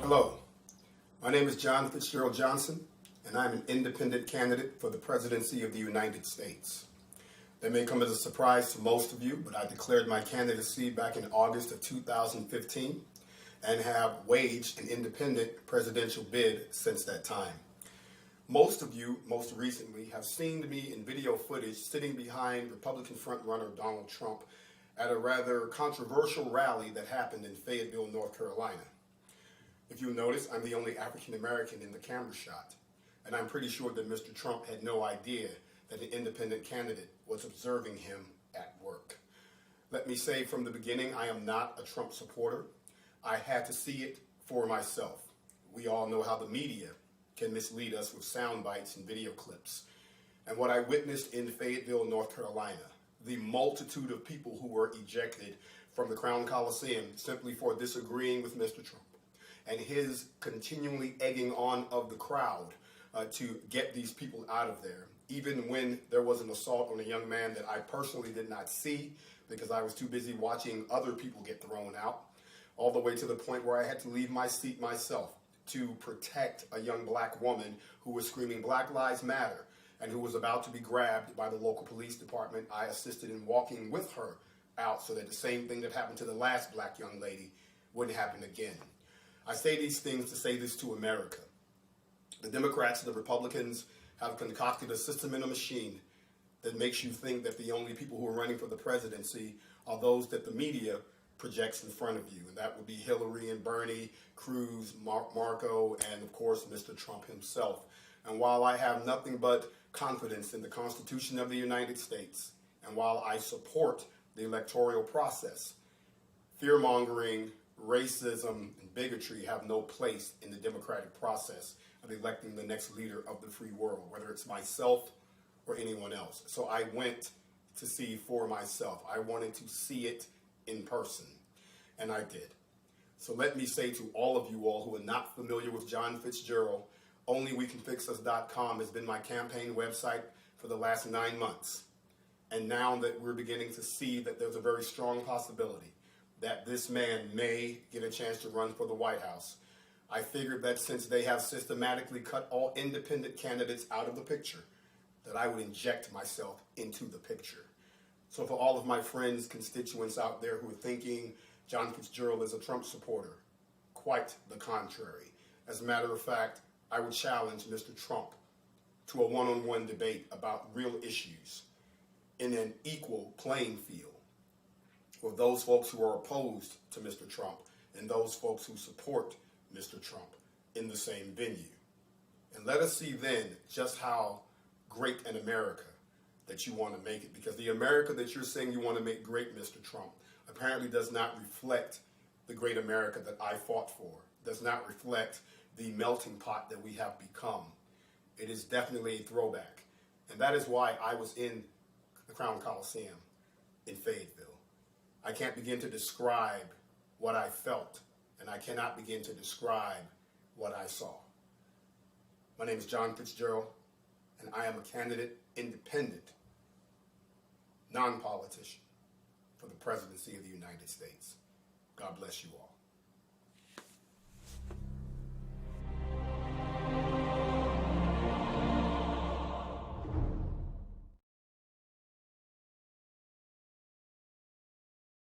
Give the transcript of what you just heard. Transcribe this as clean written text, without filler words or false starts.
Hello, my name is John Fitzgerald Johnson, and I'm an independent candidate for the presidency of the United States. That may come as a surprise to most of you, but I declared my candidacy back in August of 2015 and have waged an independent presidential bid since that time. Most of you, most recently, have seen me in video footage sitting behind Republican frontrunner Donald Trump at a rather controversial rally that happened in Fayetteville, North Carolina. If you notice, I'm the only African American in the camera shot, and I'm pretty sure that Mr. Trump had no idea that an independent candidate was observing him at work. Let me say from the beginning, I am not a Trump supporter. I had to see it for myself. We all know how the media can mislead us with sound bites and video clips. And what I witnessed in Fayetteville, North Carolina, the multitude of people who were ejected from the Crown Coliseum simply for disagreeing with Mr. Trump, and his continually egging on of the crowd to get these people out of there, even when there was an assault on a young man that I personally did not see because I was too busy watching other people get thrown out, all the way to the point where I had to leave my seat myself to protect a young black woman who was screaming "Black Lives Matter" and who was about to be grabbed by the local police department. I assisted in walking with her out so that the same thing that happened to the last black young lady wouldn't happen again. I say these things to say this to America. The Democrats and the Republicans have concocted a system and a machine that makes you think that the only people who are running for the presidency are those that the media projects in front of you. And that would be Hillary and Bernie, Cruz, Marco, and of course, Mr. Trump himself. And while I have nothing but confidence in the Constitution of the United States, and while I support the electoral process, fear-mongering, racism, and bigotry have no place in the democratic process of electing the next leader of the free world, whether it's myself or anyone else. So I went to see for myself. I wanted to see it in person, and I did. So let me say to all of you all who are not familiar with John Fitzgerald, onlywecanfixus.com has been my campaign website for the last 9 months. And now that we're beginning to see that there's a very strong possibility that this man may get a chance to run for the White House, I figured that since they have systematically cut all independent candidates out of the picture, that I would inject myself into the picture. So for all of my friends, constituents out there who are thinking John Fitzgerald is a Trump supporter, quite the contrary. As a matter of fact, I would challenge Mr. Trump to a one-on-one debate about real issues in an equal playing field with those folks who are opposed to Mr. Trump and those folks who support Mr. Trump in the same venue. And let us see then just how great an America that you want to make it, because the America that you're saying you want to make great, Mr. Trump, apparently does not reflect the great America that I fought for, does not reflect the melting pot that we have become. It is definitely a throwback. And that is why I was in the Crown Coliseum in Fayetteville. I can't begin to describe what I felt, and I cannot begin to describe what I saw. My name is John Fitzgerald, and I am a candidate, independent, non-politician, for the presidency of the United States. God bless you all.